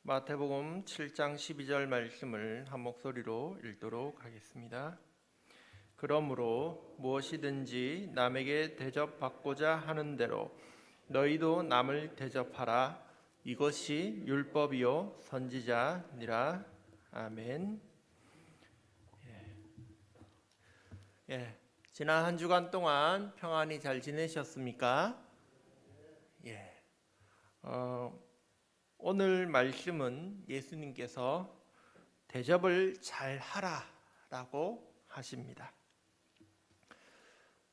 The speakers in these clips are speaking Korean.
마태복음 7장 12절 말씀을 한 목소리로 읽도록 하겠습니다. 그러므로 무엇이든지 남에게 대접받고자 하는 대로 너희도 남을 대접하라. 이것이 율법이요 선지자니라. 아멘. 지난 한 주간 동안 평안히 잘 지내셨습니까? 오늘 말씀은 예수님께서 대접을 잘 하라라고 하십니다.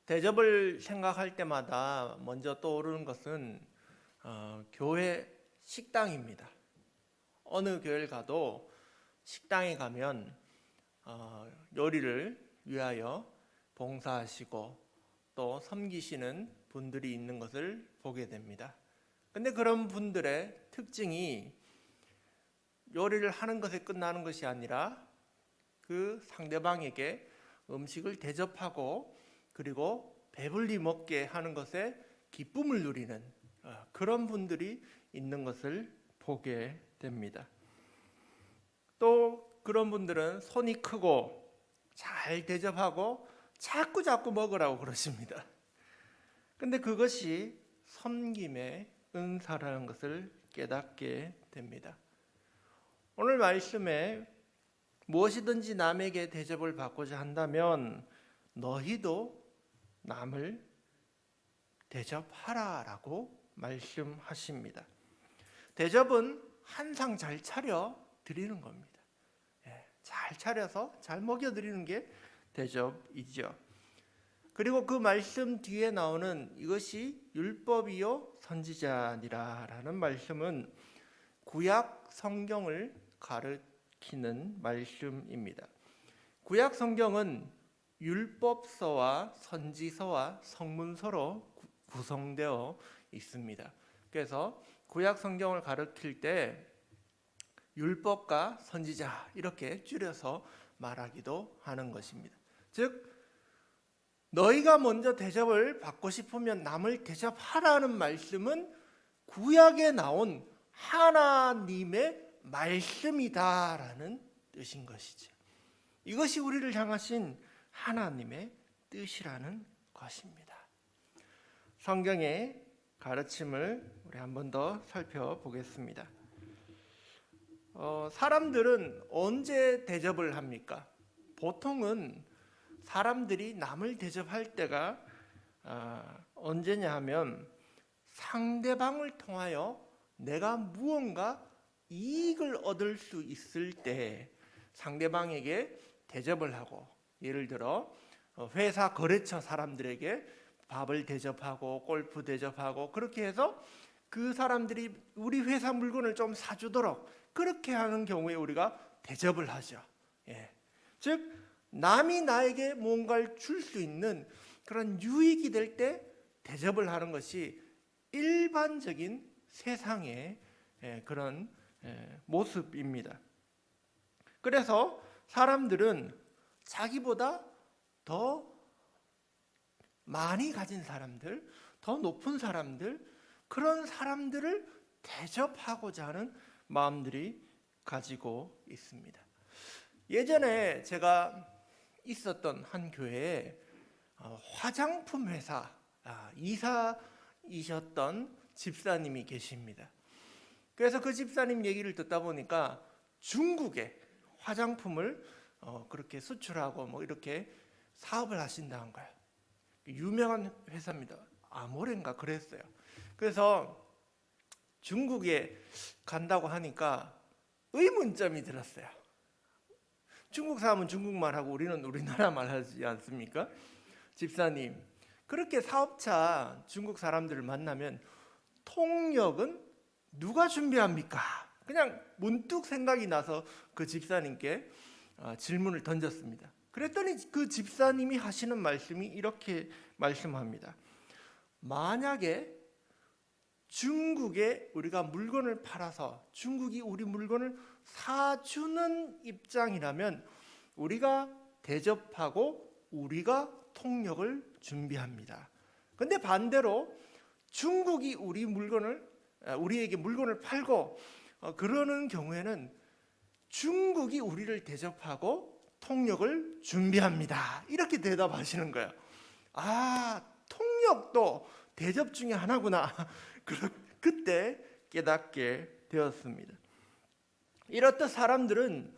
대접을 생각할 때마다 먼저 떠오르는 것은 교회 식당입니다. 어느 교회를 가도 식당에 가면 요리를 위하여 봉사하시고 또 섬기시는 분들이 있는 것을 보게 됩니다. 근데 그런 분들의 특징이 요리를 하는 것에 끝나는 것이 아니라 그 상대방에게 음식을 대접하고 그리고 배불리 먹게 하는 것에 기쁨을 누리는 그런 분들이 있는 것을 보게 됩니다. 또 그런 분들은 손이 크고 잘 대접하고 자꾸 먹으라고 그러십니다. 근데 그것이 섬김의 은사라는 것을 깨닫게 됩니다. 오늘 말씀에 무엇이든지 남에게 대접을 받고자 한다면 너희도 남을 대접하라라고 말씀하십니다. 대접은 한 상 잘 차려 드리는 겁니다. 잘 차려서 잘 먹여 드리는 게 대접이죠. 그리고 그 말씀 뒤에 나오는 이것이 율법이요 선지자니라라는 말씀은 구약 성경을 가리키는 말씀입니다. 구약 성경은 율법서와 선지서와 성문서로 구성되어 있습니다. 그래서 구약 성경을 가리킬 때 율법과 선지자 이렇게 줄여서 말하기도 하는 것입니다. 즉 너희가 먼저 대접을 받고 싶으면 남을 대접하라는 말씀은 구약에 나온 하나님의 말씀이다라는 뜻인 것이죠. 이것이 우리를 향하신 하나님의 뜻이라는 것입니다. 성경의 가르침을 우리 한 번 더 살펴보겠습니다. 사람들은 언제 대접을 합니까? 보통은 사람들이 남을 대접할 때가 언제냐 하면 상대방을 통하여 내가 무언가 이익을 얻을 수 있을 때 상대방에게 대접을 하고, 예를 들어 회사 거래처 사람들에게 밥을 대접하고 골프 대접하고 그렇게 해서 그 사람들이 우리 회사 물건을 좀 사주도록 그렇게 하는 경우에 우리가 대접을 하죠. 즉 남이 나에게 뭔가를 줄 수 있는 그런 유익이 될 때 대접을 하는 것이 일반적인 세상의 그런 모습입니다. 그래서 사람들은 자기보다 더 많이 가진 사람들, 더 높은 사람들, 그런 사람들을 대접하고자 하는 마음들이 가지고 있습니다. 예전에 제가 있었던 한 교회에 화장품 회사 이사이셨던 집사님이 계십니다. 그래서 그 집사님 얘기를 듣다 보니까 중국에 화장품을 그렇게 수출하고 뭐 이렇게 사업을 하신다는 거예요. 유명한 회사입니다. 아모레인가 그랬어요. 그래서 중국에 간다고 하니까 의문점이 들었어요. 중국 사람은 중국말 하고 우리는 우리나라 말 하지 않습니까? 집사님, 그렇게 사업차 중국 사람들을 만나면 통역은 누가 준비합니까? 그냥 문득 생각이 나서 그 집사님께 질문을 던졌습니다. 그랬더니 그 집사님이 하시는 말씀이 이렇게 말씀합니다. 만약에 중국에 우리가 물건을 팔아서 중국이 우리 물건을 사주는 입장이라면 우리가 대접하고 우리가 통역을 준비합니다. 근데 반대로 중국이 우리에게 물건을 팔고 그러는 경우에는 중국이 우리를 대접하고 통역을 준비합니다. 이렇게 대답하시는 거예요. 아, 통역도 대접 중에 하나구나. 그때 깨닫게 되었습니다. 이렇듯 사람들은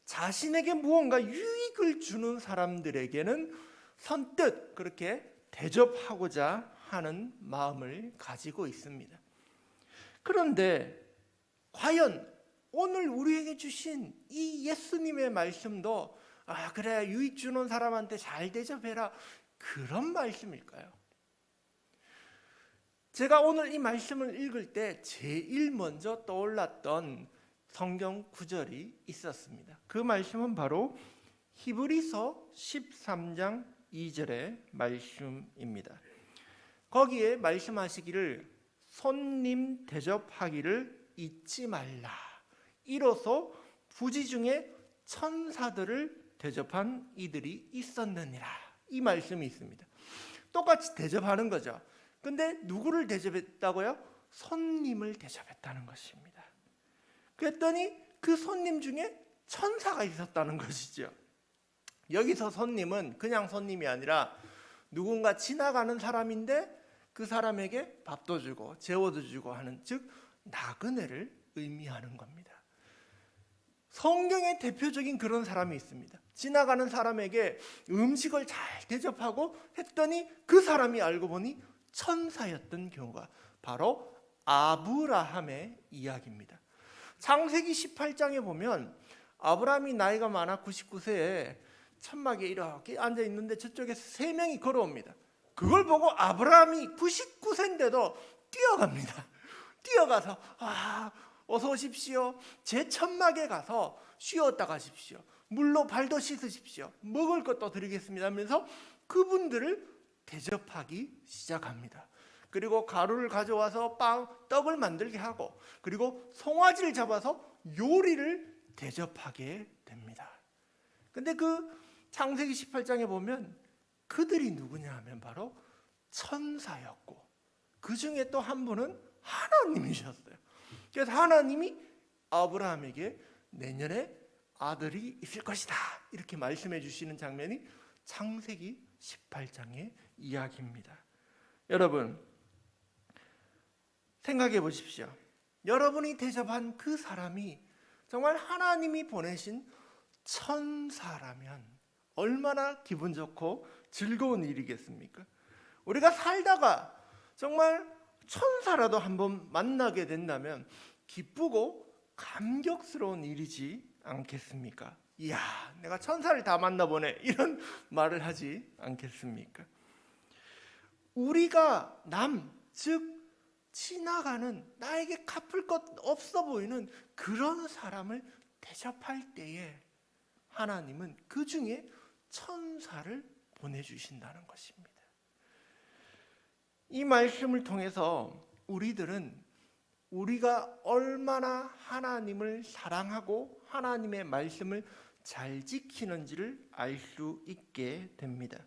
자신에게 무언가 유익을 주는 사람들에게는 선뜻 그렇게 대접하고자 하는 마음을 가지고 있습니다. 그런데 과연 오늘 우리에게 주신 이 예수님의 말씀도 그래, 유익 주는 사람한테 잘 대접해라, 그런 말씀일까요? 제가 오늘 이 말씀을 읽을 때 제일 먼저 떠올랐던 성경 구절이 있었습니다. 그 말씀은 바로 히브리서 13장 2절의 말씀입니다. 거기에 말씀하시기를 손님 대접하기를 잊지 말라. 이로써 부지 중에 천사들을 대접한 이들이 있었느니라. 이 말씀이 있습니다. 똑같이 대접하는 거죠. 근데 누구를 대접했다고요? 손님을 대접했다는 것입니다. 그랬더니 그 손님 중에 천사가 있었다는 것이죠. 여기서 손님은 그냥 손님이 아니라 누군가 지나가는 사람인데 그 사람에게 밥도 주고 재워도 주고 하는, 즉 나그네를 의미하는 겁니다. 성경의 대표적인 그런 사람이 있습니다. 지나가는 사람에게 음식을 잘 대접하고 했더니 그 사람이 알고 보니 천사였던 경우가 바로 아브라함의 이야기입니다. 창세기 18장에 보면 아브라함이 나이가 많아 99세에 천막에 이렇게 앉아 있는데 저쪽에서 세 명이 걸어옵니다. 그걸 보고 아브라함이 99세인데도 뛰어갑니다. 뛰어가서 어서 오십시오. 제 천막에 가서 쉬었다 가십시오. 물로 발도 씻으십시오. 먹을 것도 드리겠습니다 하면서 그분들을 대접하기 시작합니다. 그리고 가루를 가져와서 떡을 만들게 하고, 그리고 송아지를 잡아서 요리를 대접하게 됩니다. 근데 그 창세기 18장에 보면 그들이 누구냐 하면 바로 천사였고, 그 중에 또 한 분은 하나님이셨어요. 그래서 하나님이 아브라함에게 내년에 아들이 있을 것이다 이렇게 말씀해 주시는 장면이 창세기 18장의 이야기입니다. 여러분 생각해 보십시오. 여러분이 대접한 그 사람이 정말 하나님이 보내신 천사라면 얼마나 기분 좋고 즐거운 일이겠습니까? 우리가 살다가 정말 천사라도 한번 만나게 된다면 기쁘고 감격스러운 일이지 않겠습니까? 이야, 내가 천사를 다 만나보네, 이런 말을 하지 않겠습니까? 우리가 즉 지나가는 나에게 갚을 것 없어 보이는 그런 사람을 대접할 때에 하나님은 그 중에 천사를 보내주신다는 것입니다. 이 말씀을 통해서 우리들은 우리가 얼마나 하나님을 사랑하고 하나님의 말씀을 잘 지키는지를 알 수 있게 됩니다.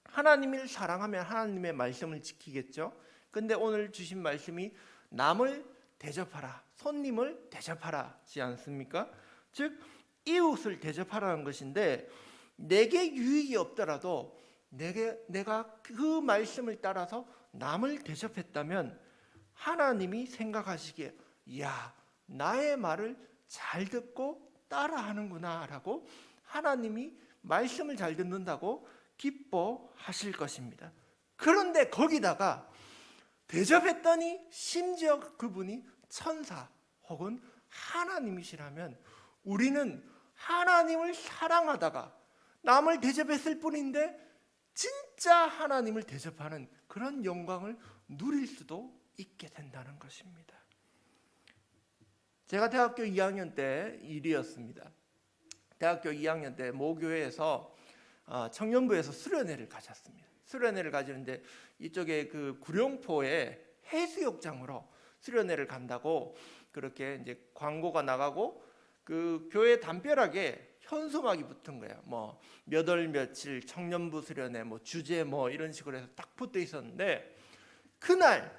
하나님을 사랑하면 하나님의 말씀을 지키겠죠. 근데 오늘 주신 말씀이 남을 대접하라, 손님을 대접하라지 않습니까? 즉 이웃을 대접하라는 것인데, 내게 유익이 없더라도 내가 그 말씀을 따라서 남을 대접했다면 하나님이 생각하시기에 이야, 나의 말을 잘 듣고 따라하는구나 라고 하나님이 말씀을 잘 듣는다고 기뻐하실 것입니다. 그런데 거기다가 대접했더니 심지어 그분이 천사 혹은 하나님이시라면 우리는 하나님을 사랑하다가 남을 대접했을 뿐인데 진짜 하나님을 대접하는 그런 영광을 누릴 수도 있게 된다는 것입니다. 제가 대학교 2학년 때 일이었습니다. 대학교 2학년 때 모교회에서 청년부에서 수련회를 가졌습니다. 수련회를 가지는데 이쪽에 그 구룡포의 해수욕장으로 수련회를 간다고 그렇게 이제 광고가 나가고 그 교회 담벼락에 현수막이 붙은 거예요. 뭐 몇 월 며칠 청년부 수련회 뭐 주제 뭐 이런 식으로 해서 딱 붙어 있었는데, 그날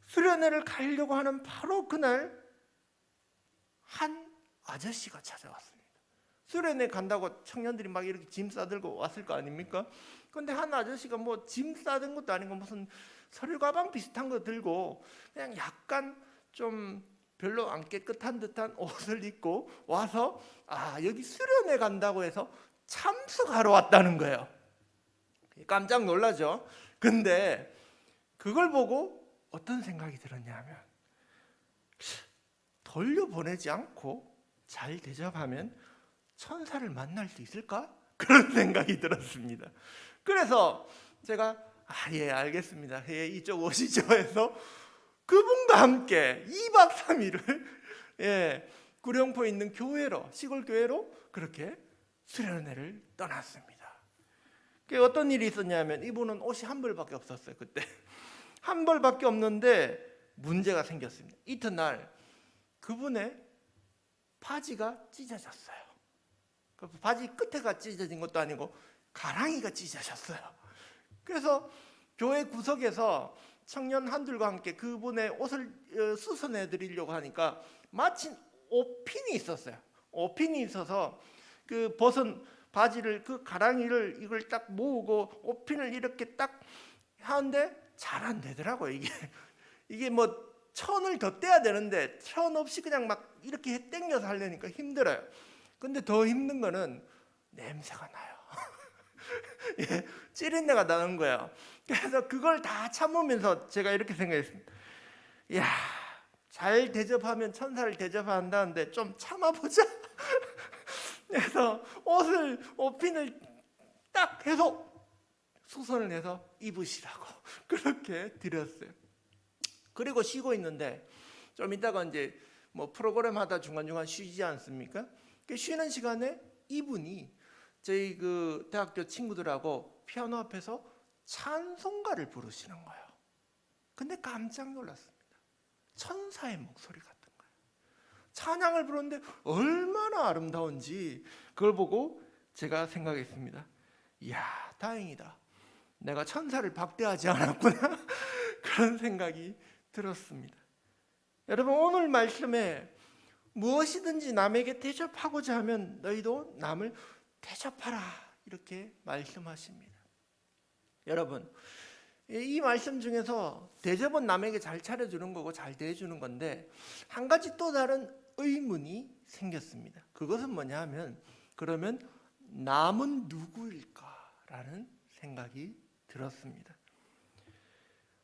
수련회를 가려고 하는 바로 그날 한 아저씨가 찾아왔습니다. 수련회 간다고 청년들이 막 이렇게 짐 싸들고 왔을 거 아닙니까? 근데 한 아저씨가 뭐 짐 싸든 것도 아니고 무슨 서류 가방 비슷한 거 들고 그냥 약간 좀 별로 안 깨끗한 듯한 옷을 입고 와서 여기 수련회 간다고 해서 참석하러 왔다는 거예요. 깜짝 놀라죠. 근데 그걸 보고 어떤 생각이 들었냐면 돌려보내지 않고 잘 대접하면 천사를 만날 수 있을까? 그런 생각이 들었습니다. 그래서 제가 예 알겠습니다. 예 이쪽 오시죠 해서 그분과 함께 2박 3일을 구룡포에 있는 교회로 시골 교회로 그렇게 수련회를 떠났습니다. 어떤 일이 있었냐면 이분은 옷이 한 벌밖에 없었어요. 그때 한 벌밖에 없는데 문제가 생겼습니다. 이튿날 그분의 바지가 찢어졌어요. 그 바지 끝에가 찢어진 것도 아니고 가랑이가 찢어졌어요. 그래서 교회 구석에서 청년 한둘과 함께 그분의 옷을 수선해 드리려고 하니까 마침 옷핀이 있었어요. 옷핀이 있어서 그 벗은 바지를 그 가랑이를 이걸 딱 모으고 옷핀을 이렇게 딱 하는데 잘 안 되더라고요. 이게 뭐 천을 더 떼야 되는데 천 없이 그냥 막 이렇게 당겨서 하려니까 힘들어요. 근데 더 힘든 거는 냄새가 나요. 예, 찌린내가 나는 거예요. 그래서 그걸 다 참으면서 제가 이렇게 생각했습니다. 야, 잘 대접하면 천사를 대접한다는데 좀 참아보자. 그래서 옷핀을 딱 해서 수선을 해서 입으시라고 그렇게 드렸어요. 그리고 쉬고 있는데 좀 이따가 이제 뭐 프로그램 하다 중간중간 쉬지 않습니까? 그 쉬는 시간에 이분이 저희 그 대학교 친구들하고 피아노 앞에서 찬송가를 부르시는 거예요. 근데 깜짝 놀랐습니다. 천사의 목소리 같은 거예요. 찬양을 부르는데 얼마나 아름다운지 그걸 보고 제가 생각했습니다. 이야, 다행이다. 내가 천사를 박대하지 않았구나. 그런 생각이 들었습니다. 여러분, 오늘 말씀에 무엇이든지 남에게 대접하고자 하면 너희도 남을 대접하라 이렇게 말씀하십니다. 여러분, 이 말씀 중에서 대접은 남에게 잘 차려주는 거고 잘 대해주는 건데 한 가지 또 다른 의문이 생겼습니다. 그것은 뭐냐 하면 그러면 남은 누구일까라는 생각이 들었습니다.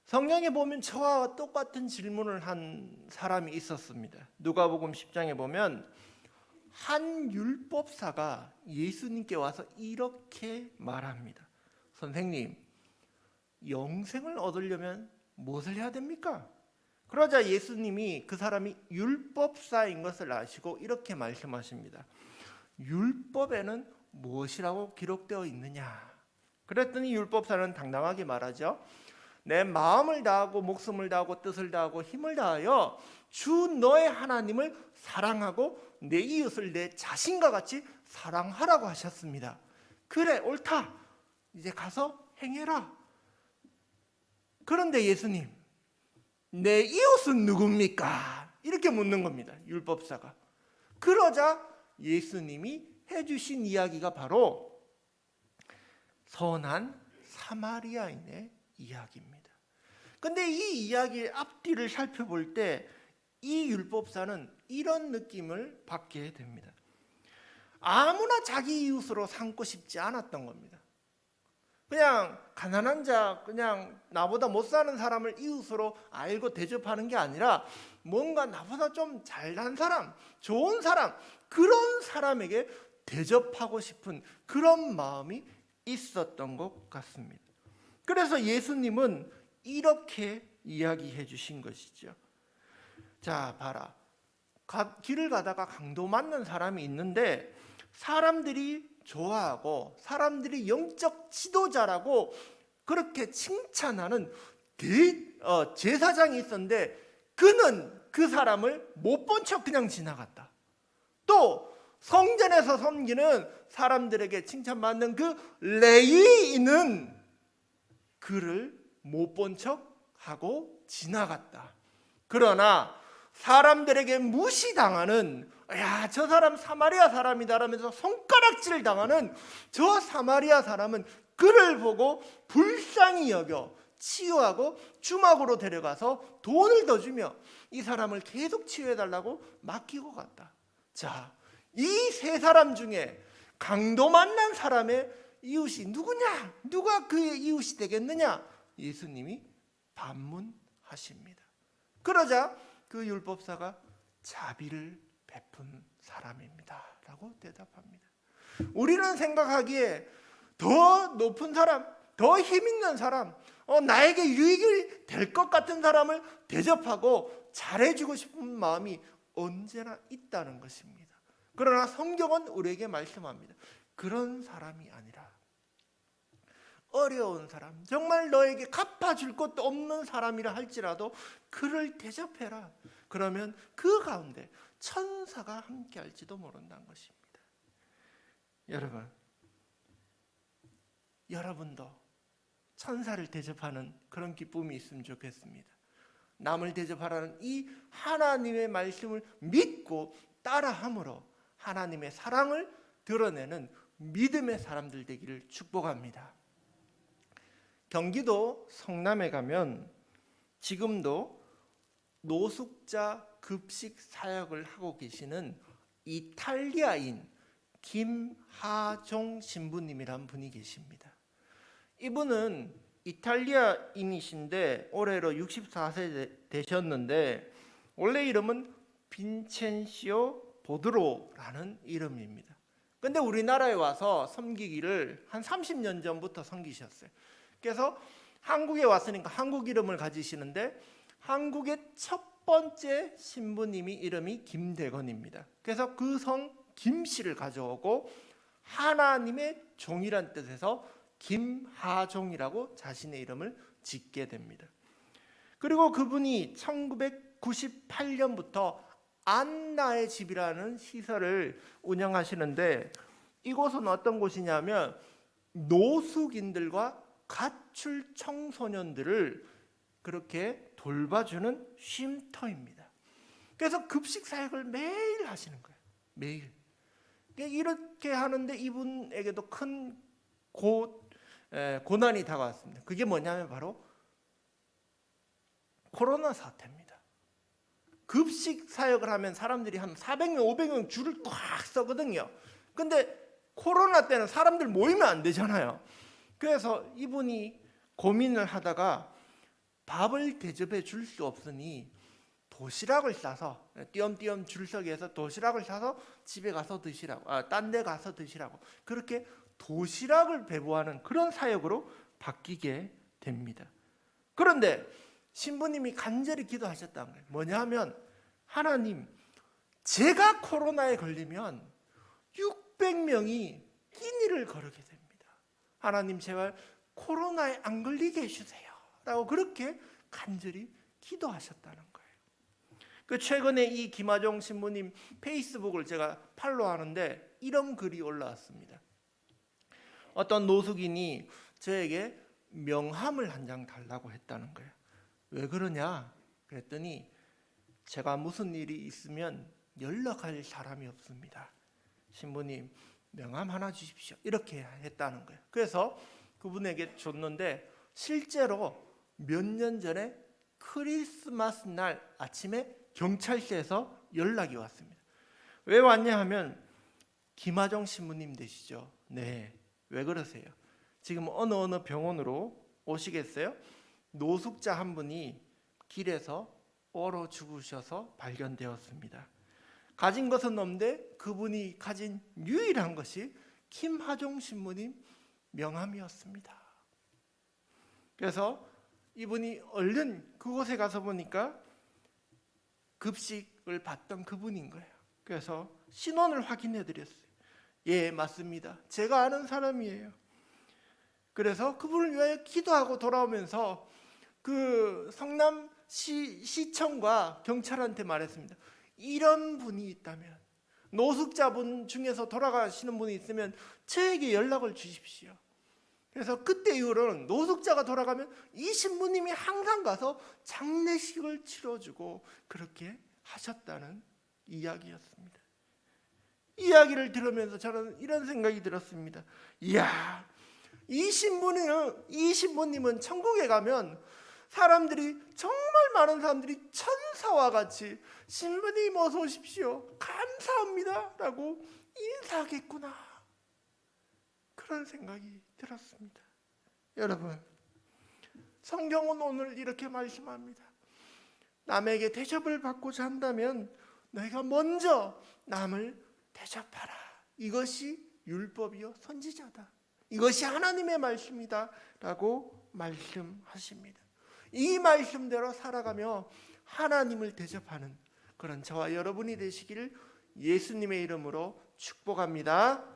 성경에 보면 저와 똑같은 질문을 한 사람이 있었습니다. 누가복음 10장에 보면 한 율법사가 예수님께 와서 이렇게 말합니다. 선생님, 영생을 얻으려면 무엇을 해야 됩니까? 그러자 예수님이 그 사람이 율법사인 것을 아시고 이렇게 말씀하십니다. 율법에는 무엇이라고 기록되어 있느냐? 그랬더니 율법사는 당당하게 말하죠. 내 마음을 다하고 목숨을 다하고 뜻을 다하고 힘을 다하여 주 너의 하나님을 사랑하고 내 이웃을 내 자신과 같이 사랑하라고 하셨습니다. 그래, 옳다. 이제 가서 행해라. 그런데 예수님, 내 이웃은 누굽니까? 이렇게 묻는 겁니다. 율법사가. 그러자 예수님이 해주신 이야기가 바로 선한 사마리아인의 이야기입니다. 근데 이 이야기의 앞뒤를 살펴볼 때 이 율법사는 이런 느낌을 받게 됩니다. 아무나 자기 이웃으로 삼고 싶지 않았던 겁니다. 그냥 가난한 자, 그냥 나보다 못 사는 사람을 이웃으로 알고 대접하는 게 아니라 뭔가 나보다 좀 잘난 사람, 좋은 사람, 그런 사람에게 대접하고 싶은 그런 마음이 있었던 것 같습니다. 그래서 예수님은 이렇게 이야기해 주신 것이죠. 자, 봐라. 길을 가다가 강도 맞는 사람이 있는데 사람들이 좋아하고 사람들이 영적 지도자라고 그렇게 칭찬하는 제사장이 있었는데 그는 그 사람을 못 본 척 그냥 지나갔다. 또 성전에서 섬기는 사람들에게 칭찬받는 그 레위인은 그를 못 본 척 하고 지나갔다. 그러나 사람들에게 무시당하는 야, 저 사람 사마리아 사람이다라면서 손가락질 당하는 저 사마리아 사람은 그를 보고 불쌍히 여겨 치유하고 주막으로 데려가서 돈을 더 주며 이 사람을 계속 치유해달라고 맡기고 갔다. 자, 이 세 사람 중에 강도 만난 사람의 이웃이 누구냐? 누가 그의 이웃이 되겠느냐? 예수님이 반문하십니다. 그러자 그 율법사가 자비를 베푼 사람입니다 라고 대답합니다. 우리는 생각하기에 더 높은 사람, 더 힘있는 사람, 나에게 유익이 될 것 같은 사람을 대접하고 잘해주고 싶은 마음이 언제나 있다는 것입니다. 그러나 성경은 우리에게 말씀합니다. 그런 사람이 아니라 어려운 사람, 정말 너에게 갚아줄 것도 없는 사람이라 할지라도 그를 대접해라. 그러면 그 가운데 천사가 함께할지도 모른다는 것입니다. 여러분, 여러분도 천사를 대접하는 그런 기쁨이 있으면 좋겠습니다. 남을 대접하라는 이 하나님의 말씀을 믿고 따라함으로 하나님의 사랑을 드러내는 믿음의 사람들 되기를 축복합니다. 경기도 성남에 가면 지금도 노숙자 급식 사역을 하고 계시는 이탈리아인 김하종 신부님이란 분이 계십니다. 이분은 이탈리아인이신데 올해로 64세 되셨는데 원래 이름은 빈첸시오 보드로라는 이름입니다. 근데 우리나라에 와서 섬기기를 한 30년 전부터 섬기셨어요. 그래서 한국에 왔으니까 한국 이름을 가지시는데 한국의 첫 번째 신부님이 이름이 김대건입니다. 그래서 그 성 김씨를 가져오고 하나님의 종이란 뜻에서 김하종이라고 자신의 이름을 짓게 됩니다. 그리고 그분이 1998년부터 안나의 집이라는 시설을 운영하시는데 이곳은 어떤 곳이냐면 노숙인들과 가출 청소년들을 그렇게 돌봐주는 쉼터입니다. 그래서 급식 사역을 매일 하시는 거예요. 매일. 이렇게 하는데 이분에게도 큰 고난이 다가왔습니다. 그게 뭐냐면 바로 코로나 사태입니다. 급식 사역을 하면 사람들이 한 400명, 500명 줄을 꽉 서거든요. 근데 코로나 때는 사람들 모이면 안 되잖아요. 그래서 이분이 고민을 하다가 밥을 대접해 줄 수 없으니 도시락을 싸서 띄엄띄엄 줄서기해서 도시락을 싸서 집에 가서 드시라고, 딴 데 가서 드시라고 그렇게 도시락을 배부하는 그런 사역으로 바뀌게 됩니다. 그런데 신부님이 간절히 기도하셨다는 거예요. 뭐냐 하면 하나님, 제가 코로나에 걸리면 600명이 끼니를 거르게 됩니다. 하나님 제발 코로나에 안 걸리게 해주세요 라고 그렇게 간절히 기도하셨다는 거예요. 최근에 이 김하종 신부님 페이스북을 제가 팔로우하는데 이런 글이 올라왔습니다. 어떤 노숙인이 저에게 명함을 한 장 달라고 했다는 거예요. 왜 그러냐 그랬더니 제가 무슨 일이 있으면 연락할 사람이 없습니다. 신부님 명함 하나 주십시오. 이렇게 했다는 거예요. 그래서 그분에게 줬는데 실제로 몇 년 전에 크리스마스 날 아침에 경찰서에서 연락이 왔습니다. 왜 왔냐 하면 김하종 신부님 되시죠? 네. 왜 그러세요? 지금 어느 병원으로 오시겠어요? 노숙자 한 분이 길에서 얼어 죽으셔서 발견되었습니다. 가진 것은 없는데 그분이 가진 유일한 것이 김하종 신부님 명함이었습니다. 그래서 이분이 얼른 그곳에 가서 보니까 급식을 받던 그분인 거예요. 그래서 신원을 확인해 드렸어요. 예, 맞습니다. 제가 아는 사람이에요. 그래서 그분을 위하여 기도하고 돌아오면서 그 성남시청과 경찰한테 말했습니다. 이런 분이 있다면, 노숙자분 중에서 돌아가시는 분이 있으면 저에게 연락을 주십시오. 그래서 그때 이후로는 노숙자가 돌아가면 이 신부님이 항상 가서 장례식을 치러주고 그렇게 하셨다는 이야기였습니다. 이야기를 들으면서 저는 이런 생각이 들었습니다. 이야, 이 신부님은 천국에 가면 사람들이, 정말 많은 사람들이 천사와 같이 신부님 어서 오십시오, 감사합니다 라고 인사하겠구나, 그런 생각이 들었습니다. 여러분, 성경은 오늘 이렇게 말씀합니다. 남에게 대접을 받고자 한다면 너희가 먼저 남을 대접하라. 이것이 율법이요 선지자다. 이것이 하나님의 말씀이다 라고 말씀하십니다. 이 말씀대로 살아가며 하나님을 대접하는 그런 저와 여러분이 되시기를 예수님의 이름으로 축복합니다.